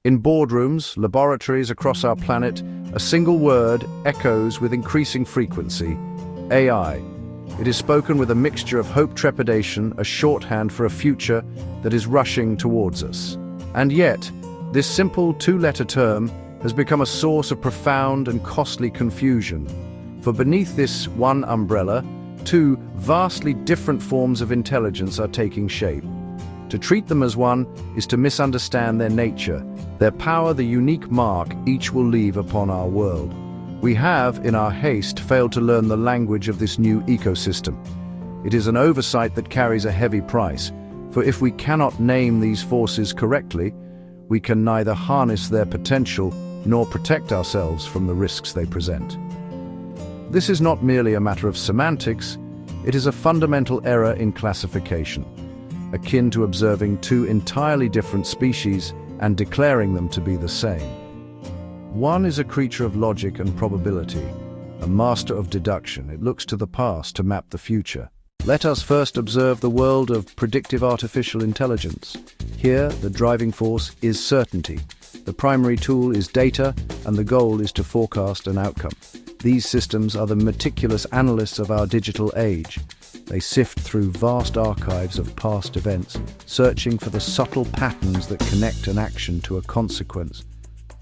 In boardrooms, laboratories across our planet, a single word echoes with increasing frequency: AI. It is spoken with a mixture of hope, trepidation, a shorthand for a future that is rushing towards us. And yet, this simple two-letter term has become a source of profound and costly confusion. For beneath this one umbrella, two vastly different forms of intelligence are taking shape. To treat them as one is to misunderstand their nature, their power, the unique mark each will leave upon our world. We have, in our haste, failed to learn the language of this new ecosystem. It is an oversight that carries a heavy price, for if we cannot name these forces correctly, we can neither harness their potential nor protect ourselves from the risks they present. This is not merely a matter of semantics, it is a fundamental error in classification, akin to observing two entirely different species and declaring them to be the same. One is a creature of logic and probability, a master of deduction. It looks to the past to map the future. Let us first observe the world of predictive artificial intelligence. Here, the driving force is certainty. The primary tool is data, and the goal is to forecast an outcome. These systems are the meticulous analysts of our digital age. They sift through vast archives of past events, searching for the subtle patterns that connect an action to a consequence.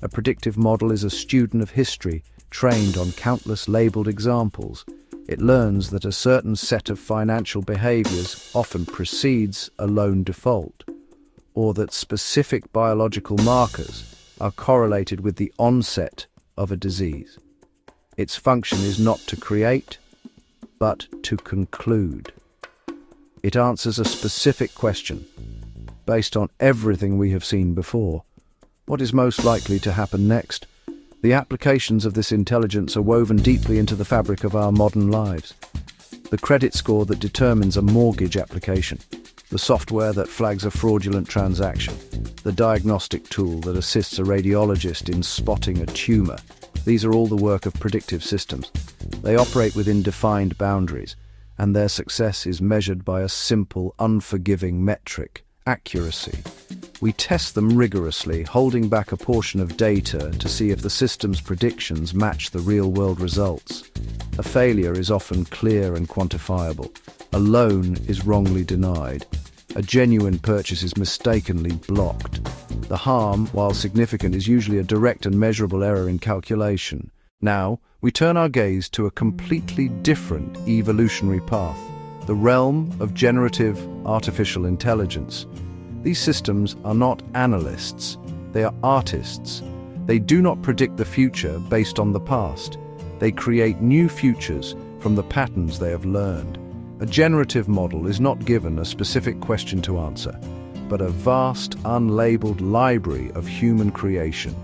A predictive model is a student of history, trained on countless labeled examples. It learns that a certain set of financial behaviors often precedes a loan default, or that specific biological markers are correlated with the onset of a disease. Its function is not to create, but to conclude. It answers a specific question, based on everything we have seen before. What is most likely to happen next? The applications of this intelligence are woven deeply into the fabric of our modern lives. The credit score that determines a mortgage application, the software that flags a fraudulent transaction, the diagnostic tool that assists a radiologist in spotting a tumor. These are all the work of predictive systems. They operate within defined boundaries, and their success is measured by a simple, unforgiving metric: accuracy. We test them rigorously, holding back a portion of data to see if the system's predictions match the real-world results. A failure is often clear and quantifiable. A loan is wrongly denied. A genuine purchase is mistakenly blocked. The harm, while significant, is usually a direct and measurable error in calculation. Now, we turn our gaze to a completely different evolutionary path, the realm of generative artificial intelligence. These systems are not analysts, they are artists. They do not predict the future based on the past. They create new futures from the patterns they have learned. A generative model is not given a specific question to answer, but a vast, unlabeled library of human creation.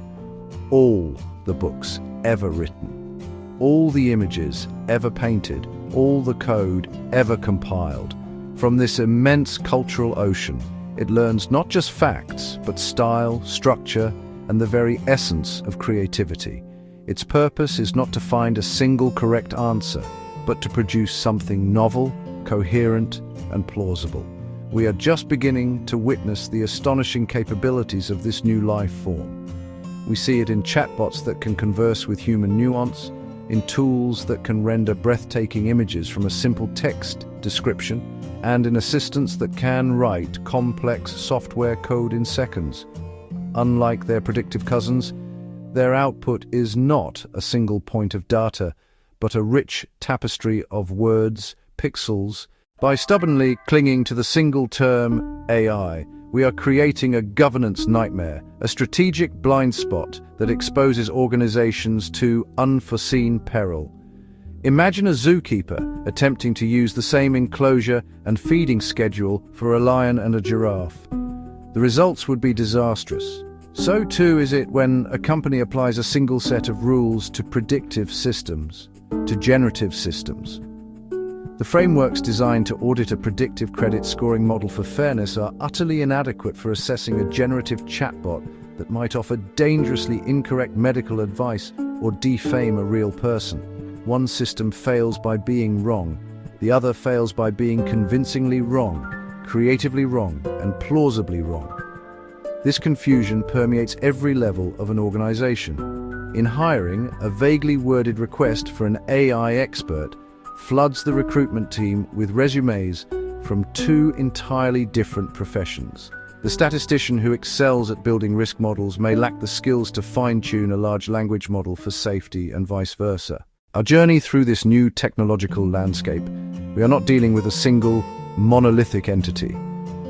All the books ever written, all the images ever painted, all the code ever compiled. From this immense cultural ocean, it learns not just facts, but style, structure, and the very essence of creativity. Its purpose is not to find a single correct answer, but to produce something novel, coherent, and plausible. We are just beginning to witness the astonishing capabilities of this new life form. We see it in chatbots that can converse with human nuance, in tools that can render breathtaking images from a simple text description, and in assistants that can write complex software code in seconds. Unlike their predictive cousins, their output is not a single point of data, but a rich tapestry of words, pixels. By stubbornly clinging to the single term AI, we are creating a governance nightmare, a strategic blind spot that exposes organizations to unforeseen peril. Imagine a zookeeper attempting to use the same enclosure and feeding schedule for a lion and a giraffe. The results would be disastrous. So too is it when a company applies a single set of rules to predictive systems, to generative systems. The frameworks designed to audit a predictive credit scoring model for fairness are utterly inadequate for assessing a generative chatbot that might offer dangerously incorrect medical advice or defame a real person. One system fails by being wrong, the other fails by being convincingly wrong, creatively wrong, and plausibly wrong. This confusion permeates every level of an organization. In hiring, a vaguely worded request for an AI expert floods the recruitment team with resumes from two entirely different professions. The statistician who excels at building risk models may lack the skills to fine-tune a large language model for safety and vice versa. Our journey through this new technological landscape, we are not dealing with a single, monolithic entity.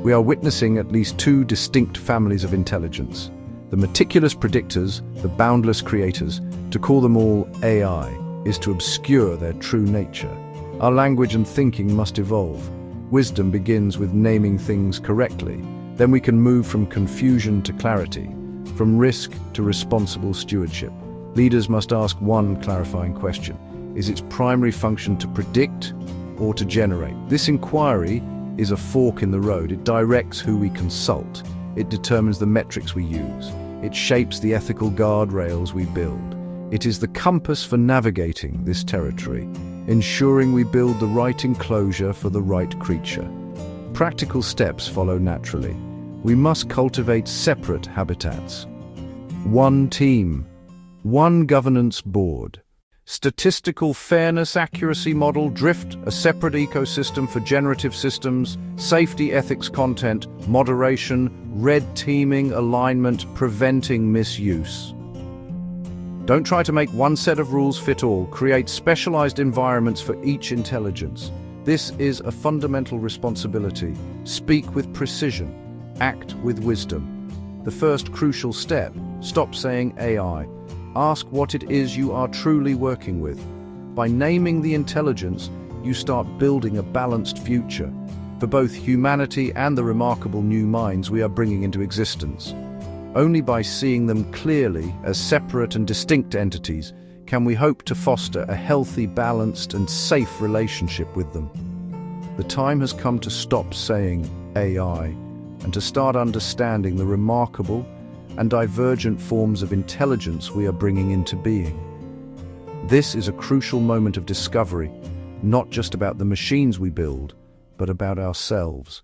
We are witnessing at least two distinct families of intelligence. The meticulous predictors, the boundless creators. To call them all AI is to obscure their true nature. Our language and thinking must evolve. Wisdom begins with naming things correctly. Then we can move from confusion to clarity, from risk to responsible stewardship. Leaders must ask one clarifying question. Is its primary function to predict or to generate? This inquiry is a fork in the road. It directs who we consult. It determines the metrics we use. It shapes the ethical guardrails we build. It is the compass for navigating this territory, ensuring we build the right enclosure for the right creature. Practical steps follow naturally. We must cultivate separate habitats. One team, one governance board. Statistical fairness accuracy model, drift, a separate ecosystem for generative systems, safety ethics content, moderation, red teaming, alignment, preventing misuse. Don't try to make one set of rules fit all. Create specialized environments for each intelligence. This is a fundamental responsibility. Speak with precision. Act with wisdom. The first crucial step, stop saying AI. Ask what it is you are truly working with. By naming the intelligence, you start building a balanced future for both humanity and the remarkable new minds we are bringing into existence. Only by seeing them clearly as separate and distinct entities can we hope to foster a healthy, balanced, and safe relationship with them. The time has come to stop saying AI and to start understanding the remarkable and divergent forms of intelligence we are bringing into being. This is a crucial moment of discovery, not just about the machines we build, but about ourselves.